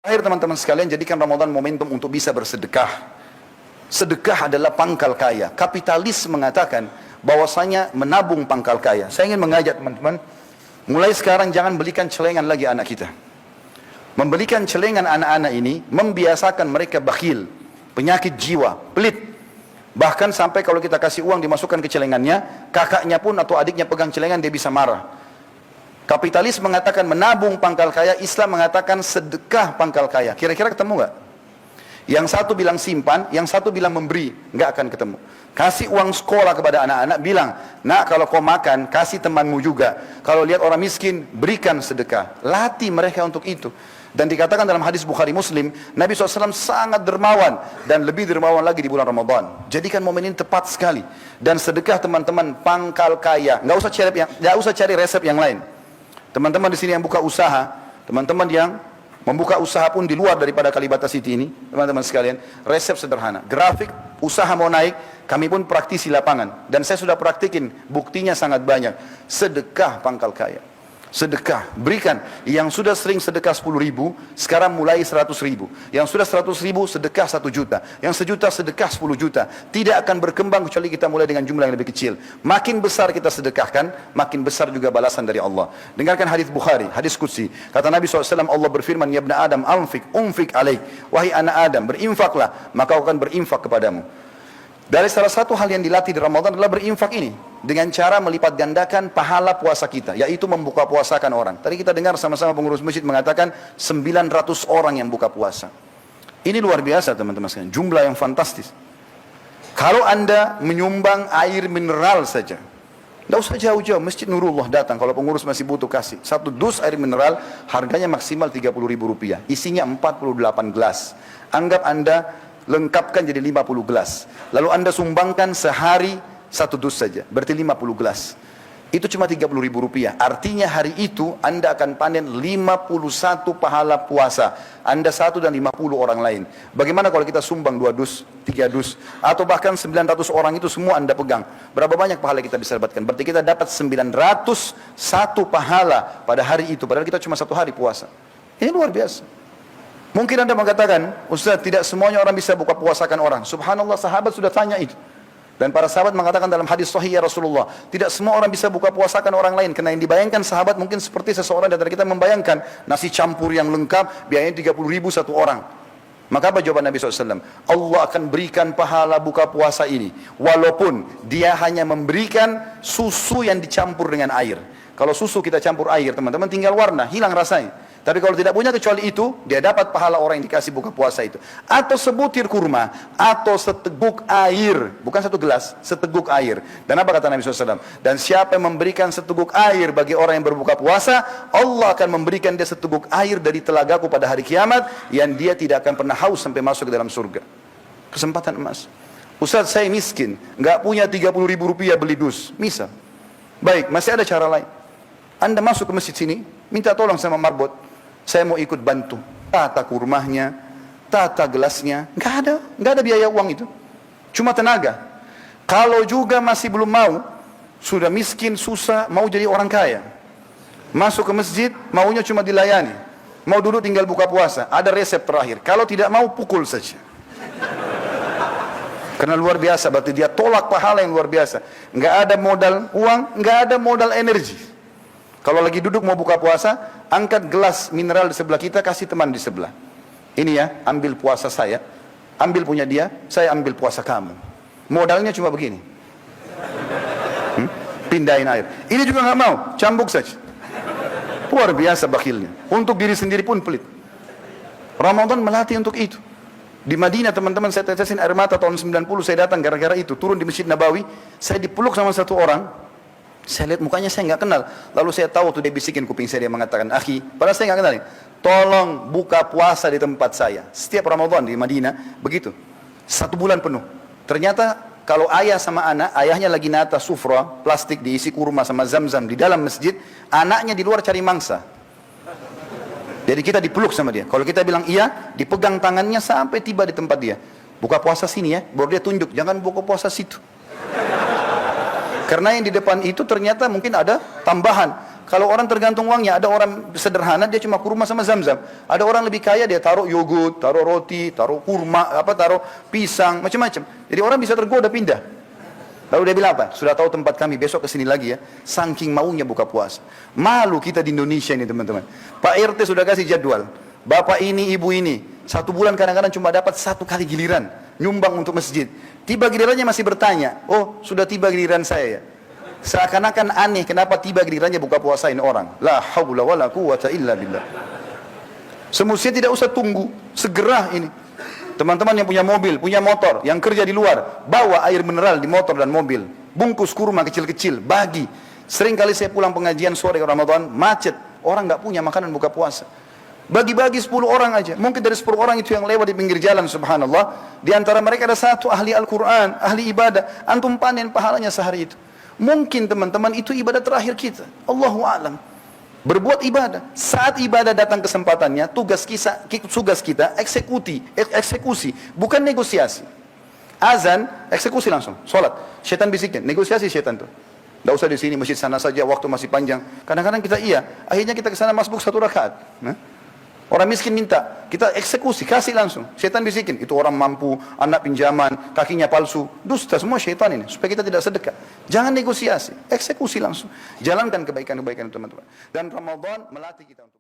Akhir teman-teman sekalian, jadikan Ramadan momentum untuk bisa bersedekah. Sedekah adalah pangkal kaya. Kapitalis mengatakan bahwasanya menabung pangkal kaya. Saya ingin mengajak teman-teman, mulai sekarang jangan belikan celengan lagi anak kita. Membelikan celengan anak-anak ini membiasakan mereka bakhil, penyakit jiwa, pelit. Bahkan sampai kalau kita kasih uang dimasukkan ke celengannya, kakaknya pun atau adiknya pegang celengan dia bisa marah. Kapitalis mengatakan menabung pangkal kaya, Islam mengatakan sedekah pangkal kaya. Kira-kira ketemu nggak? Yang satu bilang simpan, yang satu bilang memberi, nggak akan ketemu. Kasih uang sekolah kepada anak-anak, bilang, nak kalau kau makan, kasih temanmu juga. Kalau lihat orang miskin, berikan sedekah. Latih mereka untuk itu. Dan dikatakan dalam hadis Bukhari Muslim, Nabi SAW sangat dermawan, dan lebih dermawan lagi di bulan Ramadan. Jadikan momen ini tepat sekali. Dan sedekah teman-teman pangkal kaya. Nggak usah cari resep yang lain. Teman-teman di sini yang buka usaha, teman-teman yang membuka usaha pun di luar daripada Kalibata City ini, teman-teman sekalian, resep sederhana. Grafik, usaha mau naik, kami pun praktisi lapangan. Dan saya sudah praktikin, buktinya sangat banyak. Sedekah pangkal kaya. Sedekah, berikan. Yang sudah sering sedekah 10.000, sekarang mulai 100.000. Yang sudah 100.000, sedekah 1 juta. Yang 1 juta, sedekah 10 juta. Tidak akan berkembang kecuali kita mulai dengan jumlah yang lebih kecil. Makin besar kita sedekahkan, makin besar juga balasan dari Allah. Dengarkan hadis Bukhari, hadis Qudsi. Kata Nabi SAW, Allah berfirman, Ya ibn Adam, unfik alaik. Wahai anak Adam, berinfaklah, maka aku akan berinfak kepadamu. Dari salah satu hal yang dilatih di Ramadan adalah berinfak ini. Dengan cara melipat gandakan pahala puasa kita, yaitu membuka puasakan orang. Tadi kita dengar sama-sama pengurus masjid mengatakan 900 orang yang buka puasa. Ini luar biasa teman-teman sekalian, jumlah yang fantastis. Kalau Anda menyumbang air mineral saja, tidak usah jauh-jauh, Masjid Nurullah datang, kalau pengurus masih butuh kasih. 1 dus air mineral, harganya maksimal Rp30.000. Isinya 48 gelas. Anggap Anda lengkapkan jadi 50 gelas. Lalu Anda sumbangkan sehari 1 dus saja, berarti 50 gelas. Itu cuma Rp30.000. Artinya hari itu Anda akan panen 51 pahala puasa. Anda 1 dan 50 orang lain. Bagaimana kalau kita sumbang 2 dus, 3 dus, atau bahkan 900 orang itu semua Anda pegang? Berapa banyak pahala kita bisa dapatkan? Berarti kita dapat 901 pahala pada hari itu, padahal kita cuma 1 hari puasa. Ini luar biasa. Mungkin Anda mengatakan, Ustaz, tidak semuanya orang bisa buka puasakan orang. Subhanallah, sahabat sudah tanya itu. Dan para sahabat mengatakan dalam hadis sahih, ya Rasulullah, tidak semua orang bisa buka puasakan orang lain. Karena yang dibayangkan sahabat mungkin seperti seseorang dari kita membayangkan nasi campur yang lengkap, biayanya 30.000 1 orang. Maka apa jawaban Nabi SAW? Allah akan berikan pahala buka puasa ini, walaupun dia hanya memberikan susu yang dicampur dengan air. Kalau susu kita campur air, teman-teman, tinggal warna, hilang rasanya. Tapi kalau tidak punya kecuali itu, dia dapat pahala orang yang dikasih buka puasa itu. Atau sebutir kurma, atau seteguk air. Bukan 1 gelas, seteguk air. Dan apa kata Nabi SAW? Dan siapa yang memberikan seteguk air bagi orang yang berbuka puasa, Allah akan memberikan dia seteguk air dari telagaku pada hari kiamat, yang dia tidak akan pernah haus sampai masuk ke dalam surga. Kesempatan emas. Ustaz, saya miskin, nggak punya Rp30.000 beli dus. Misal. Baik, masih ada cara lain. Anda masuk ke masjid sini, minta tolong sama marbot. Saya mau ikut bantu, tata kurmahnya, tata gelasnya, nggak ada biaya uang itu, cuma tenaga. Kalau juga masih belum mau, sudah miskin, susah, mau jadi orang kaya, masuk ke masjid, maunya cuma dilayani, mau duduk tinggal buka puasa, ada resep terakhir. Kalau tidak mau, pukul saja. Karena luar biasa, berarti dia tolak pahala yang luar biasa. Nggak ada modal uang, nggak ada modal energi. Kalau lagi duduk mau buka puasa, angkat gelas mineral di sebelah kita, kasih teman di sebelah. Ini ya, ambil puasa saya, ambil punya dia, saya ambil puasa kamu. Modalnya cuma begini. Pindahin air. Ini juga nggak mau, cambuk saja. Luar biasa bakhilnya. Untuk diri sendiri pun pelit. Ramadan melatih untuk itu. Di Madinah teman-teman, saya tetesin air mata tahun 90, saya datang gara-gara itu. Turun di Masjid Nabawi, saya dipeluk sama 1 orang. Saya lihat mukanya, saya nggak kenal. Lalu saya tahu tuh dia bisikin kuping saya, dia mengatakan, akhi, padahal saya nggak kenal, tolong buka puasa di tempat saya. Setiap Ramadan di Madinah begitu, 1 bulan penuh. Ternyata kalau ayah sama anak, ayahnya lagi nata sufra plastik diisi kurma sama zam-zam di dalam masjid, anaknya di luar cari mangsa. Jadi kita dipeluk sama dia. Kalau kita bilang iya, dipegang tangannya sampai tiba di tempat dia. Buka puasa sini ya, baru dia tunjuk, jangan buka puasa situ. Karena yang di depan itu ternyata mungkin ada tambahan. Kalau orang tergantung uangnya, ada orang sederhana dia cuma kurma sama zam-zam. Ada orang lebih kaya dia taruh yogurt, taruh roti, taruh kurma, taruh pisang, macam-macam. Jadi orang bisa tergoda pindah. Lalu dia bilang apa? Sudah tahu tempat kami, besok kesini lagi ya. Saking maunya buka puasa. Malu kita di Indonesia ini teman-teman. Pak RT sudah kasih jadwal. Bapak ini, ibu ini. 1 bulan kadang-kadang cuma dapat 1 kali giliran. Nyumbang untuk masjid. Tiba gilirannya masih bertanya. Oh, sudah tiba giliran saya ya. Seakan-akan aneh kenapa tiba gilirannya buka puasain orang. La haula wala quwata illa billah. Semestinya tidak usah tunggu. Segera ini. Teman-teman yang punya mobil, punya motor, yang kerja di luar, bawa air mineral di motor dan mobil. Bungkus kurma kecil-kecil, bagi. Sering kali saya pulang pengajian sore Ramadan, macet. Orang nggak punya makanan buka puasa. Bagi-bagi 10 orang aja. Mungkin dari 10 orang itu yang lewat di pinggir jalan, subhanallah. Di antara mereka ada 1 ahli Al-Quran, ahli ibadah. Antum panen pahalanya sehari itu. Mungkin teman-teman itu ibadah terakhir kita. Allahu a'lam. Berbuat ibadah. Saat ibadah datang kesempatannya, tugas kita eksekusi, bukan negosiasi. Azan, eksekusi langsung. Sholat. Syaitan bisikin, negosiasi syaitan tuh. Tidak usah di sini, masjid sana saja, waktu masih panjang. Kadang-kadang kita akhirnya kita ke sana masbuk 1 rakaat. Orang miskin minta, kita eksekusi, kasih langsung. Syaitan bisikin, itu orang mampu, anak pinjaman, kakinya palsu. Dusta semua syaitan ini, supaya kita tidak sedekah. Jangan negosiasi, eksekusi langsung. Jalankan kebaikan-kebaikan teman-teman. Dan Ramadan melatih kita untuk